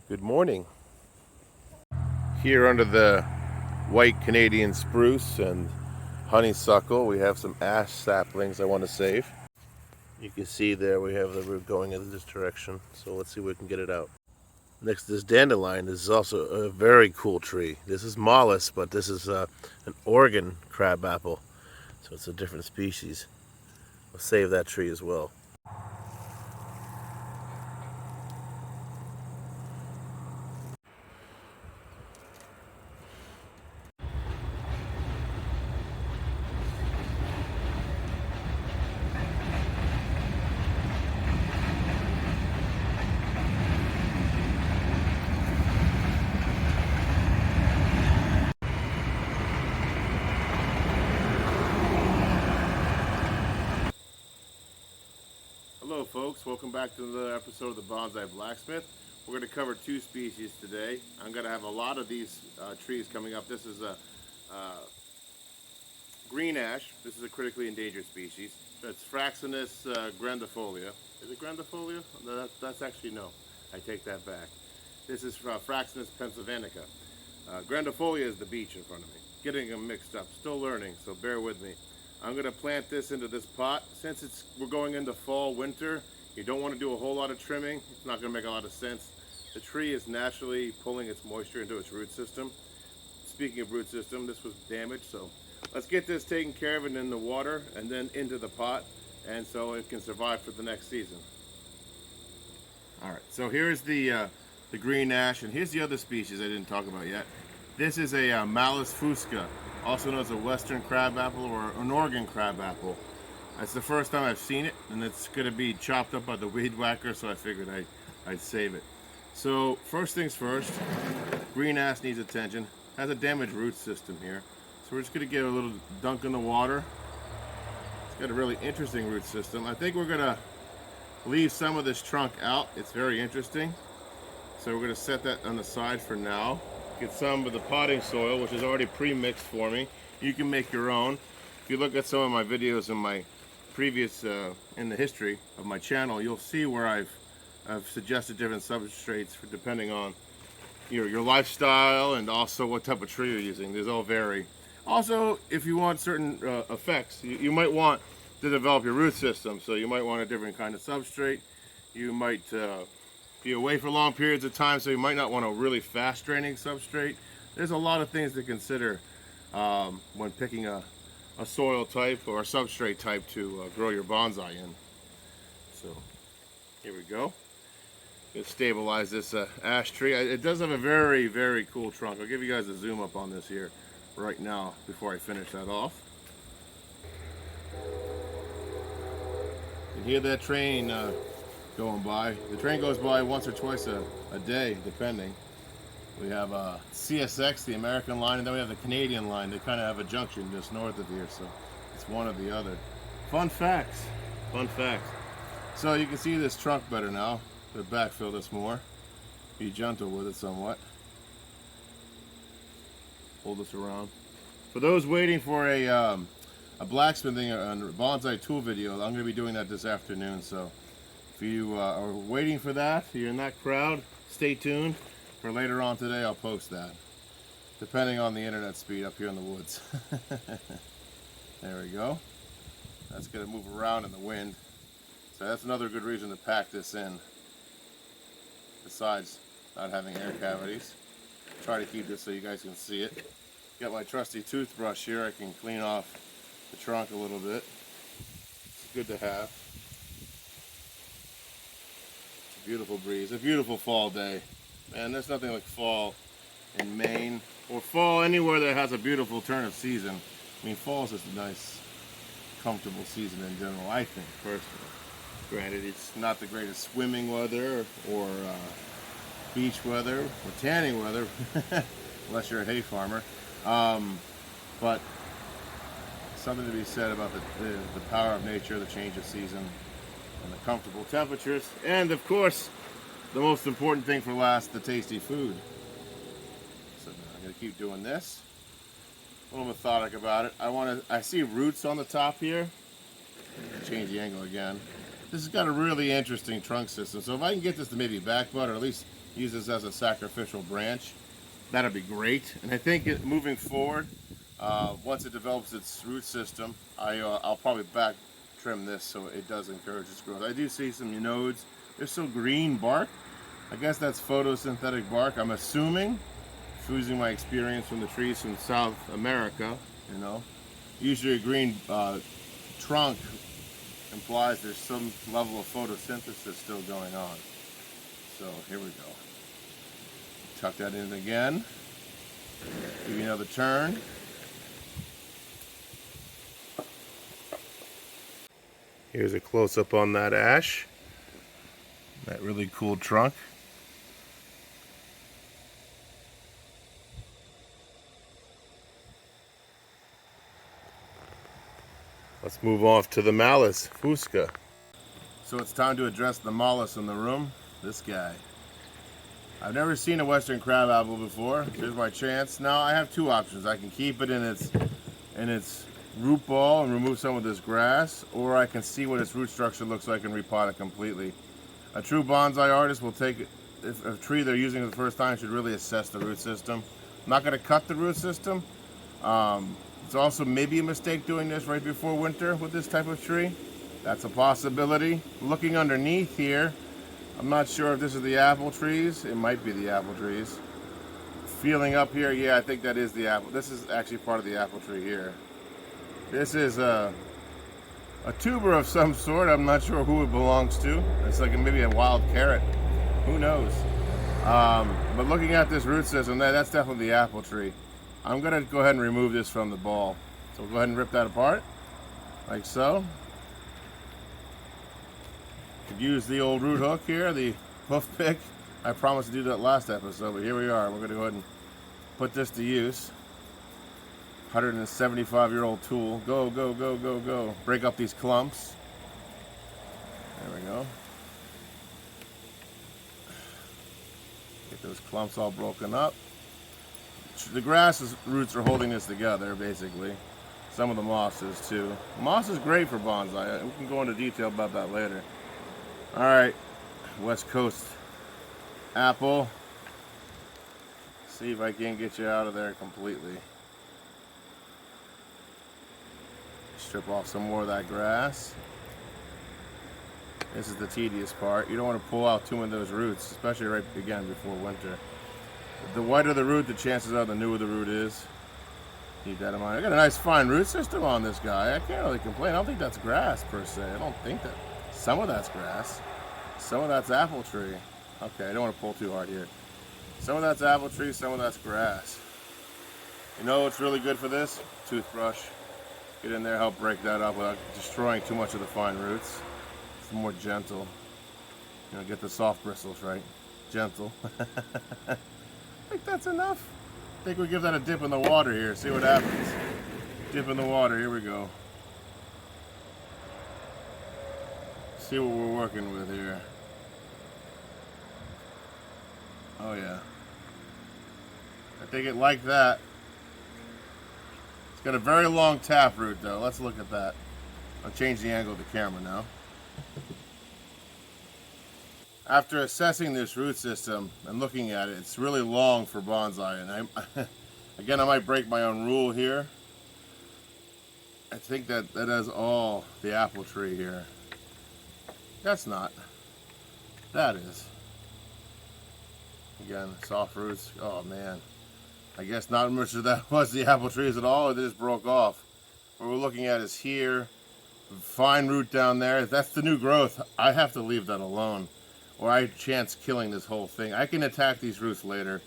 Good morning. Here under the white Canadian spruce and honeysuckle, we have some ash saplings I want to save. You can see there we have the root going in this direction, so let's see if we can get it out. Next to this dandelion, this is also a very cool tree. This is Mollus, but this is an Oregon crabapple, so it's a different species. We'll save that tree as well. Hello folks, welcome back to another episode of the Bonsai Blacksmith. We're going to cover two species today. I'm going to have a lot of these trees coming up. This is a green ash. This is a critically endangered species. That's Fraxinus grandifolia. Is it grandifolia? That's actually no. I take that back. This is Fraxinus pennsylvanica. Grandifolia is the beech in front of me. Getting them mixed up. Still learning, so bear with me. I'm going to plant this into this pot. Since we're going into fall, winter, you don't want to do a whole lot of trimming. It's not going to make a lot of sense. The tree is naturally pulling its moisture into its root system. Speaking of root system, this was damaged, so let's get this taken care of and in the water and then into the pot, and so it can survive for the next season. Alright, so here's the green ash, and here's the other species I didn't talk about yet. This is a Malus fusca, also known as a western crabapple or an Oregon crabapple. That's the first time I've seen it, and it's going to be chopped up by the weed whacker, so I figured I'd save it. So first things first, green ash needs attention. Has a damaged root system here, so we're just going to get a little dunk in the water. It's got a really interesting root system. I think we're going to leave some of this trunk out. It's very interesting, so we're going to set that on the side for now. Get some of the potting soil, which is already pre-mixed for me. You can make your own. If you look at some of my videos in my previous in the history of my channel, you'll see where I've suggested different substrates for depending on your lifestyle and also what type of tree you're using. These all vary. Also, if you want certain effects, you might want to develop your root system, so you might want a different kind of substrate. You might be away for long periods of time, so you might not want a really fast draining substrate. There's a lot of things to consider when picking a soil type or a substrate type to grow your bonsai in. So here we go. Let's stabilize this ash tree. It does have a very, very cool trunk. I'll give you guys a zoom up on this here right now before I finish that off. You can hear that train going by. The train goes by once or twice a day, depending. We have CSX, the American line, and then we have the Canadian line. They kind of have a junction just north of here, so it's one or the other. Fun facts. Fun facts. So you can see this trunk better now. To backfill this more. Be gentle with it somewhat. Hold this around. For those waiting for a blacksmithing and bonsai tool video, I'm going to be doing that this afternoon, so if you are waiting for that, if you're in that crowd, stay tuned. For later on today, I'll post that, depending on the internet speed up here in the woods. There we go. That's going to move around in the wind, so that's another good reason to pack this in, besides not having air cavities. Try to keep this so you guys can see it. Got my trusty toothbrush here. I can clean off the trunk a little bit. It's good to have. It's a beautiful breeze, a beautiful fall day. Man, there's nothing like fall in Maine, or fall anywhere that has a beautiful turn of season. I mean, fall is just a nice, comfortable season in general, I think, personally. Granted, it's not the greatest swimming weather or beach weather or tanning weather, unless you're a hay farmer. But something to be said about the power of nature, the change of season, and the comfortable temperatures, and of course, the most important thing for last, the tasty food. So I'm going to keep doing this. A little methodic about it. I see roots on the top here. Change the angle again. This has got a really interesting trunk system. So if I can get this to maybe back bud, or at least use this as a sacrificial branch, that'd be great. And I think moving forward, once it develops its root system, I'll probably back trim this so it does encourage its growth. I do see some nodes. There's still green bark. I guess that's photosynthetic bark. I'm assuming, using my experience from the trees from South America, you know, usually a green trunk implies there's some level of photosynthesis still going on. So here we go. Tuck that in again. Give you another turn. Here's a close-up on that ash. That really cool trunk. Let's move off to the Malus fusca. So it's time to address the mollusk in the room. This guy. I've never seen a western crab apple before. Here's my chance. Now I have two options. I can keep it in its root ball and remove some of this grass, or I can see what its root structure looks like and repot it completely. A true bonsai artist will take it. If a tree they're using for the first time should really assess the root system. I'm not going to cut the root system. It's also maybe a mistake doing this right before winter with this type of tree. That's a possibility. Looking underneath here, I'm not sure if this is the apple trees. It might be the apple trees. Feeling up here, yeah, I think that is the apple. This is actually part of the apple tree here. This is a tuber of some sort. I'm not sure who it belongs to. It's like maybe a wild carrot. Who knows? But looking at this root system, that's definitely the apple tree. I'm going to go ahead and remove this from the ball. So we'll go ahead and rip that apart, like so. Could use the old root hook here, the hoof pick. I promised to do that last episode, but here we are. We're going to go ahead and put this to use. 175-year-old tool. Go, go, go, go, go. Break up these clumps. There we go. Get those clumps all broken up. The grass's roots are holding this together, basically. Some of the mosses, too. Moss is great for bonsai. We can go into detail about that later. Alright, West Coast apple. See if I can get you out of there completely. Strip off some more of that grass. This is the tedious part. You don't want to pull out too many of those roots, especially right again before winter. The whiter the root, the chances are the newer the root is. Keep that in mind. I got a nice fine root system on this guy. I can't really complain. I don't think that's grass per se. I don't think that. Some of that's grass. Some of that's apple tree. Okay, I don't want to pull too hard here. Some of that's apple tree, some of that's grass. You know what's really good for this? Toothbrush. Get in there, help break that up without destroying too much of the fine roots. It's more gentle. You know, get the soft bristles right. Gentle. I think that's enough. I think we give that a dip in the water here. See what happens. Dip in the water. Here we go. See what we're working with here. Oh yeah. I think it like that. It's got a very long taproot though. Let's look at that. I'll change the angle of the camera now. After assessing this root system and looking at it, it's really long for bonsai. And again, I might break my own rule here. I think that is all the apple tree here. That's not. That is. Again, soft roots. Oh man. I guess not much of that was the apple trees at all. It just broke off. What we're looking at is here. Fine root down there. If that's the new growth, I have to leave that alone, or I chance killing this whole thing. I can attack these roots later.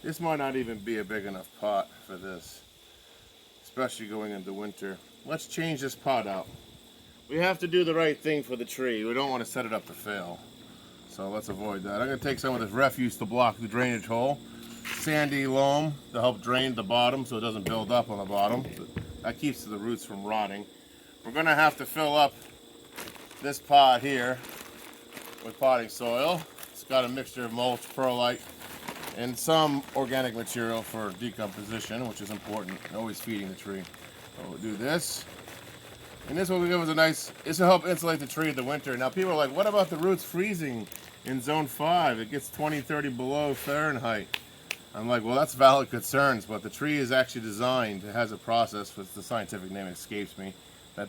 This might not even be a big enough pot for this, especially going into winter. Let's change this pot out. We have to do the right thing for the tree. We don't want to set it up to fail. So let's avoid that. I'm going to take some of this refuse to block the drainage hole. Sandy loam to help drain the bottom so it doesn't build up on the bottom. That keeps the roots from rotting. We're going to have to fill up this pot here with potting soil. It's got a mixture of mulch, perlite, and some organic material for decomposition, which is important. Always feeding the tree. So we'll do this. And this will give us a nice, this will help insulate the tree in the winter. Now people are like, what about the roots freezing in zone 5? It gets 20, 30 below Fahrenheit. I'm like, well, that's valid concerns, but the tree is actually designed, it has a process, which the scientific name escapes me, that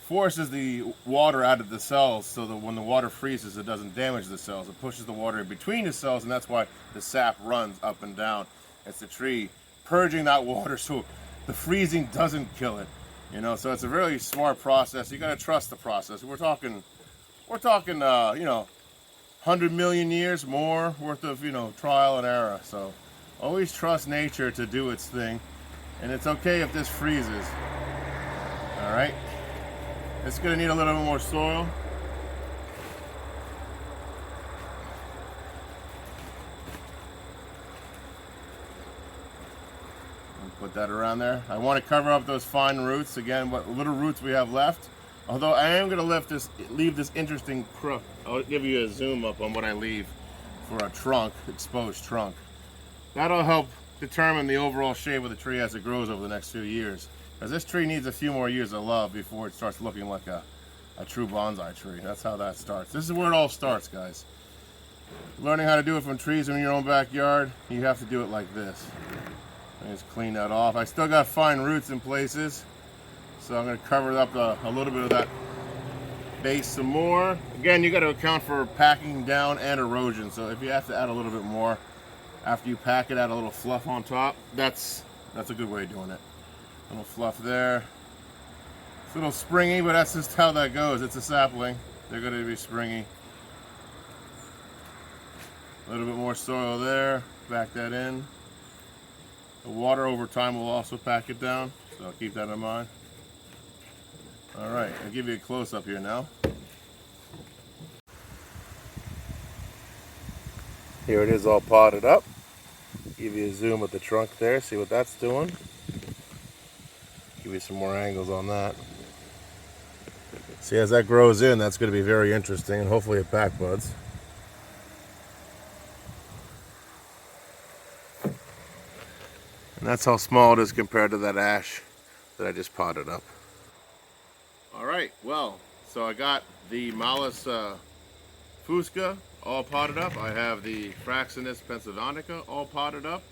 forces the water out of the cells so that when the water freezes, it doesn't damage the cells. It pushes the water in between the cells, and that's why the sap runs up and down. It's the tree purging that water so the freezing doesn't kill it. You know, so it's a really smart process. You got to trust the process. We're talking, you know, 100 million years more worth of, you know, trial and error. So always trust nature to do its thing. And it's okay if this freezes. All right. It's going to need a little bit more soil. Put that around there. I want to cover up those fine roots again, what little roots we have left. Although I am going to leave this interesting crook. I'll give you a zoom up on what I leave for a trunk, exposed trunk. That'll help determine the overall shape of the tree as it grows over the next few years. Because this tree needs a few more years of love before it starts looking like a true bonsai tree. That's how that starts. This is where it all starts, guys. Learning how to do it from trees in your own backyard, you have to do it like this. Just clean that off. I still got fine roots in places, so I'm going to cover up a little bit of that base some more. Again, you got to account for packing down and erosion, so if you have to add a little bit more after you pack it, add a little fluff on top. That's a good way of doing it. A little fluff there. It's a little springy, but that's just how that goes. It's a sapling. They're going to be springy. A little bit more soil there. Back that in. The water over time will also pack it down, so keep that in mind. All right, I'll give you a close-up here now. Here it is all potted up. Give you a zoom at the trunk there, see what that's doing. Give you some more angles on that. See, as that grows in, that's going to be very interesting, and hopefully it back buds. And that's how small it is compared to that ash that I just potted up. All right, well, so I got the Malus fusca all potted up. I have the Fraxinus pennsylvanica all potted up.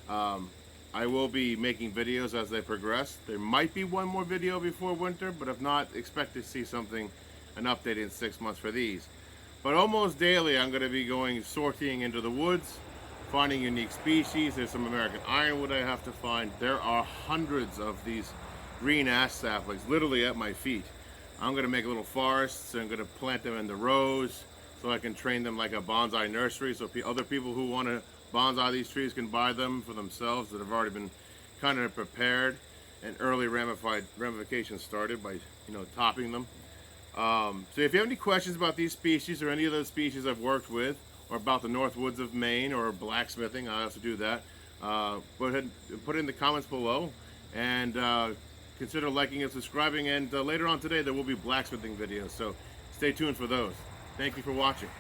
I will be making videos as they progress. There might be one more video before winter, but if not, expect to see an update in 6 months for these. But almost daily, I'm going to be going sorting into the woods, finding unique species. There's some American ironwood I have to find. There are hundreds of these green ash saplings literally at my feet. I'm going to make little forests. I'm going to plant them in the rows so I can train them like a bonsai nursery, so other people who want to bonsai these trees can buy them for themselves that have already been kind of prepared and early ramifications started by, you know, topping them. So if you have any questions about these species or any of those species I've worked with, or about the North Woods of Maine or blacksmithing, I also do that. Go ahead and put it in the comments below, and consider liking and subscribing. And later on today, there will be blacksmithing videos, so stay tuned for those. Thank you for watching.